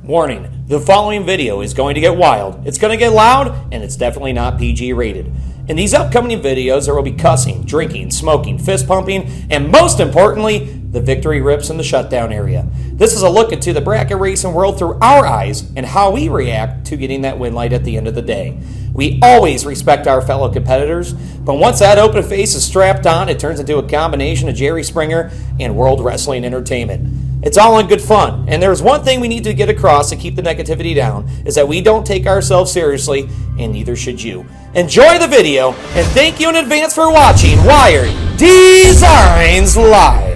Warning, the following video is going to get wild, it's going to get loud, and it's definitely not PG rated. In these upcoming videos, there will be cussing, drinking, smoking, fist pumping, and most importantly, the victory rips in the shutdown area. This is a look into the bracket racing world through our eyes and how we react to getting that win light at the end of the day. We always respect our fellow competitors, but once that open face is strapped on, it turns into a combination of Jerry Springer and World Wrestling Entertainment. It's all in good fun, and there's one thing we need to get across to keep the negativity down, is that we don't take ourselves seriously, and neither should you. Enjoy the video, and thank you in advance for watching Wired Designs Live.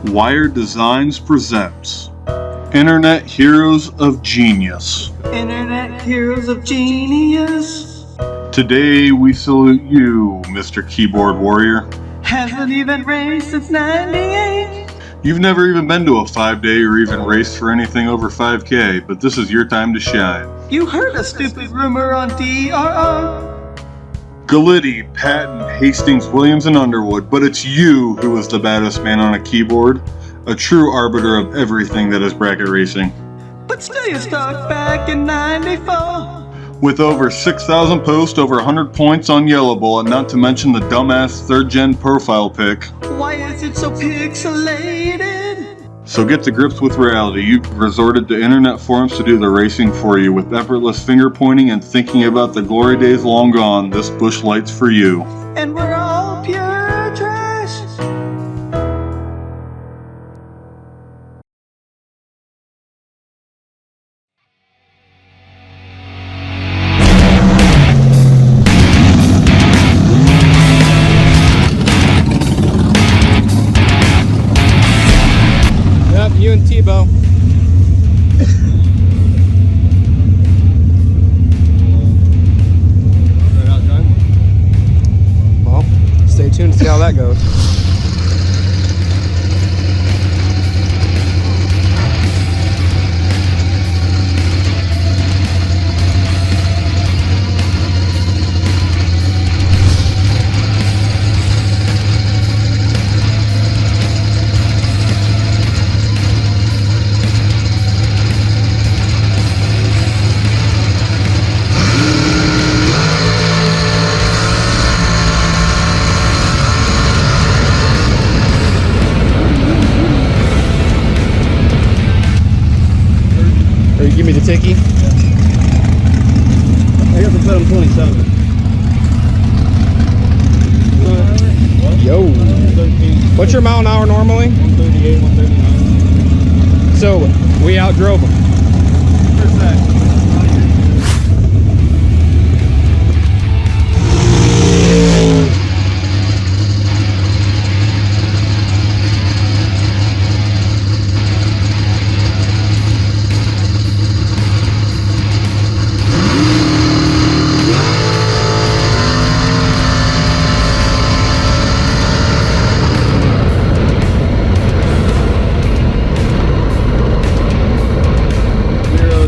Wired Designs presents Internet Heroes of Genius. Internet Heroes of Genius. Today we salute you, Mr. Keyboard Warrior. Hasn't even raced since 98. You've never even been to a 5-day or even raced for anything over 5K, but this is your time to shine. You heard a stupid rumor on DRR. Galitti, Patton, Hastings, Williams, and Underwood, but it's you who is the baddest man on a keyboard, a true arbiter of everything that is bracket racing. But still you stuck back in 94. With over 6,000 posts, over 100 points on Yellow Bullet, not to mention the dumbass 3rd-gen profile pick. Why is it so pixelated? So get to grips with reality. You've resorted to internet forums to do the racing for you. With effortless finger pointing and thinking about the glory days long gone, this Busch Light's for you. And we're all pure trash. You and Tebow. Well, stay tuned to see how that goes. Give me the ticky. I got to put him 27. Yo. 13. What's your mile an hour normally? 138, 139. So we outdrove them. Where's that?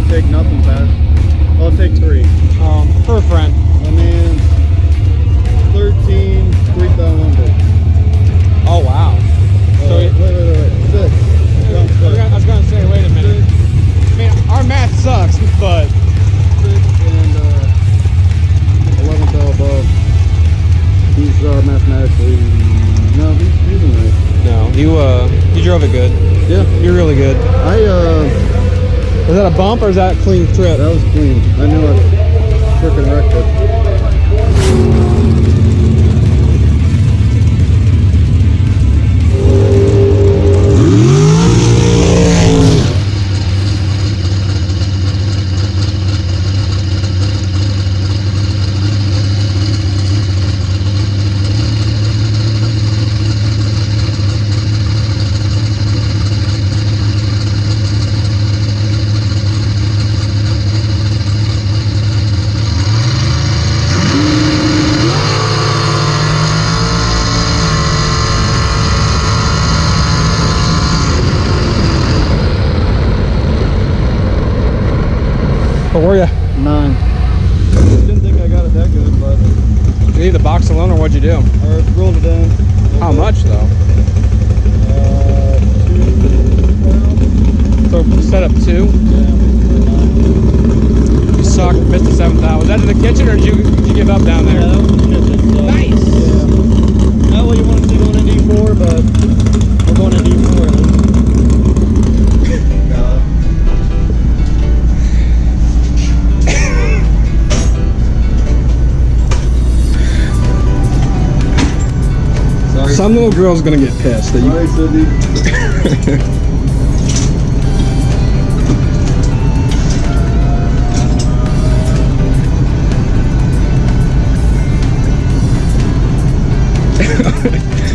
Take nothing fast. I'll take 3. For a friend. And then 13, 3,100. Oh wow. So wait. 6. I was gonna say, wait a minute. I mean, our math sucks, but 6 and 11 fell above. He's mathematically, no, he's right. no, you drove it good. Yeah, You're really good. Is that a bump or is that a clean trip? that was clean. I knew I freaking wrecked it. Where were you? 9. Didn't think I got it that good, but Did you leave the box alone or what'd you do? I rolled it in. How much though? So set up 2. You suck. Missed the 7,000. Was that in the kitchen or did you give up down there? Yeah, that was in the kitchen. So. Nice. Yeah. Not what you want to see going to D4, but we're going to D4 at least. Some little girl's gonna get pissed that you. Sorry, Sydney.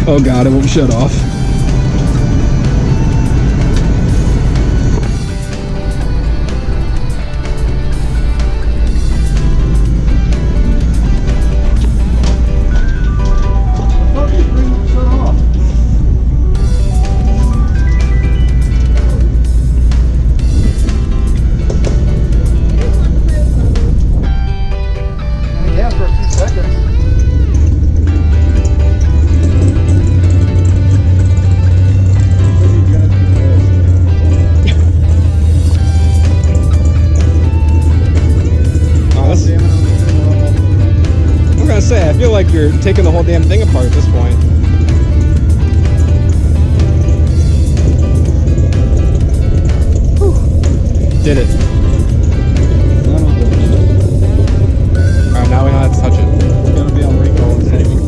Oh god, it won't shut off. I feel like you're taking the whole damn thing apart at this point. Whew. Did it. Alright, now we don't have to touch it. It's gonna be on recall and saving.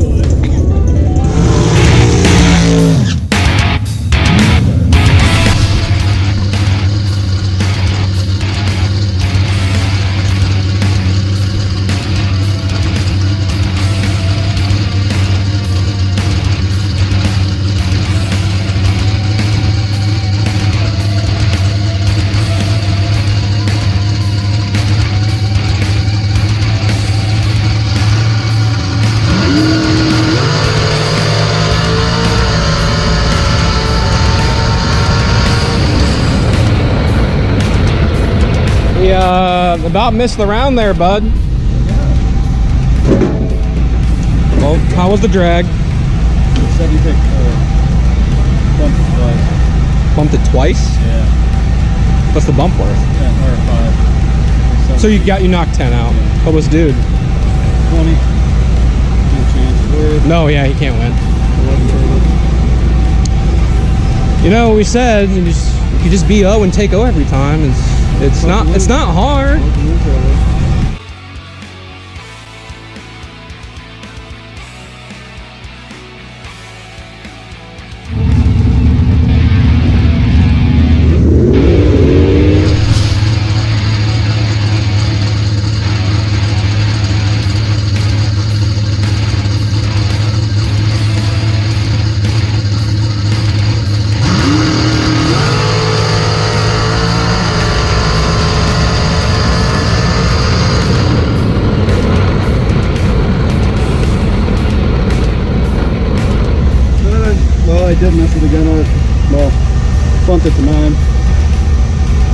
About missed the round there, bud. Well, how was the drag? Said you picked bumped it twice. Bumped it twice? Yeah. What's the bump worth? 10 or 5. So you knocked 10 out. What was dude? 20. No chance. No, yeah, he can't win. You know, we said you could just be O and take O every time. It's not hard. I did mess it again. Well, bumped it to 9.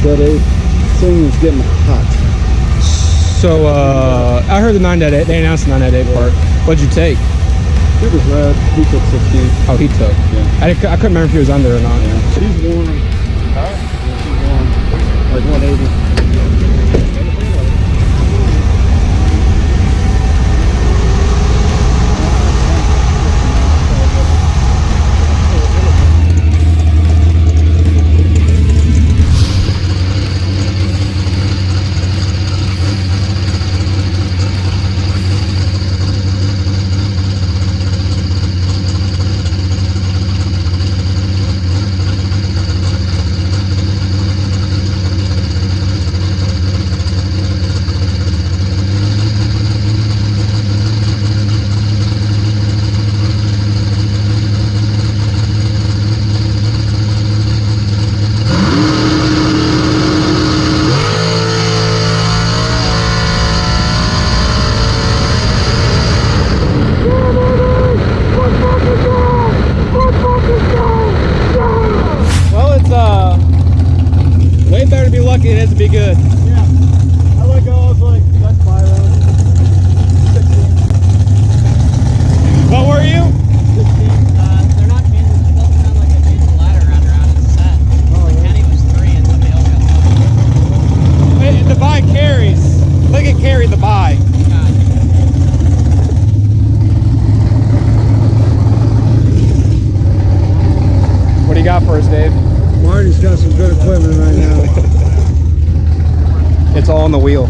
But this thing was getting hot. So I heard the 9.8. They announced the 9.8 part. What'd you take? It was red. He took 16. Oh, he took. Yeah. I couldn't remember if he was under or not. Yeah. She's warm. Huh? She's warm. Like 180. for us, Dave? Marty's got some good equipment right now. It's all on the wheel.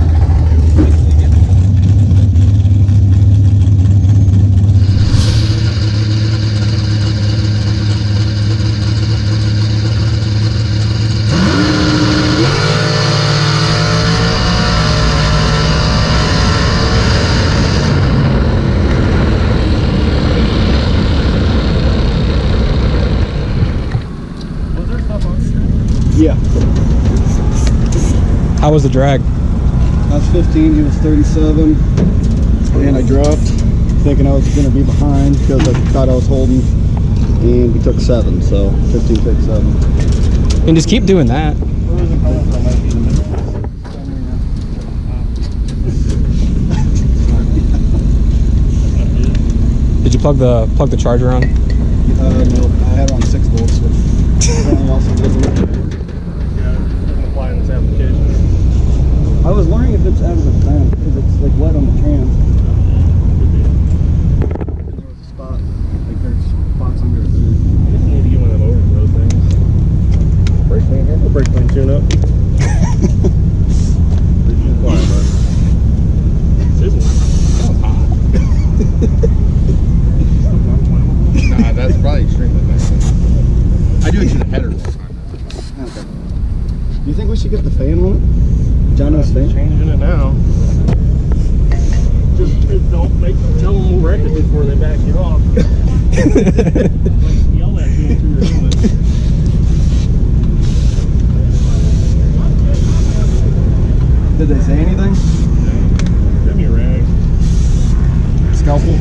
Yeah. How was the drag? I was 15, he was 37, and I dropped thinking I was going to be behind because I thought I was holding, and we took 7, so 15 takes 7. And just keep doing that. Did you plug the charger on? No, I had it on 6 volts, which apparently also doesn't. Apply in this application. I was wondering if it's out of the fan because it's like wet on the trans. And there was a spot, like there's spots under it. I just need to get one of them overflow things. Brake clean here? Or brake clean tune up? Nah, that's probably extremely nice. I do it to the header all the time. Okay. Do you think we should get the fan on it? Jono's fan? Changing it now. Just don't tell them we'll wreck it before they back you off. Yell that to them through your helmet. Did they say anything? Give me a rag. Scalpel?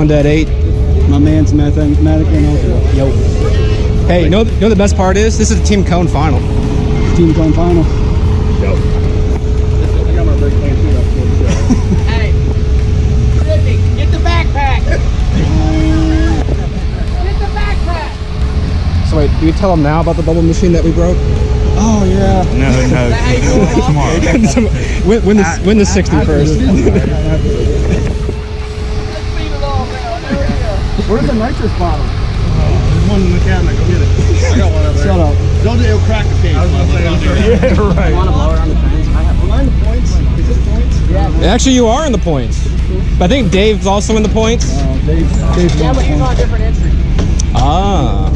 .8. My man's mathematically eligible. Yo. Hey, you know the best part is? This is the Team Cone final. Team Cone final. Go. I got my brake clean tune up. Hey, Rippy, get the backpack! Get the backpack! So wait, do you tell them now about the bubble machine that we broke? Oh yeah. No. Win the 60 first. Where's the nitrous bottle? There's one in the cabinet. Go get it. I got one over there. Shut up. Don't do it'll crack the case. Yeah, right. You want to blow it on the trains? I have Am I in the points? Is this points? Yeah. Actually, you are in the points. But I think Dave's also in the points. Dave's Yeah, but he's on a different entry. Ah.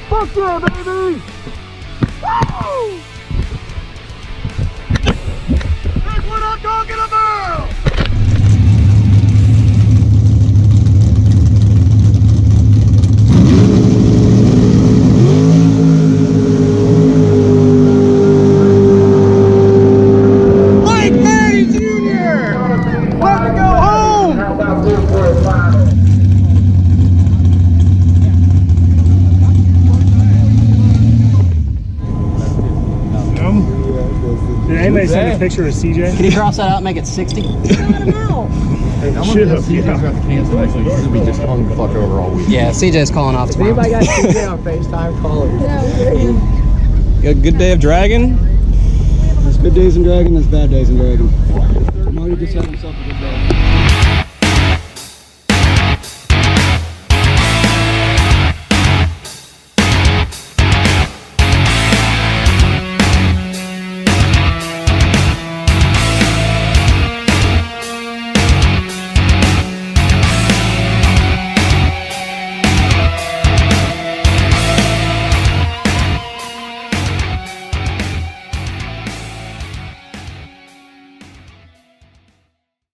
Fuck yeah, baby! Woo! That's what I'm talking about! Mike Matty Jr. Let me go home! How about this for a final? Did anybody send a picture of CJ? Can you cross that out and make it 60? Should have, yeah. got to cancel. Actually, he's gonna be just hung the fuck over all week. Yeah, CJ's calling off tomorrow. Anybody got CJ on FaceTime? Call him. You got a good day of dragging? There's good days in dragging, there's bad days in dragging. Marty just had himself a good day.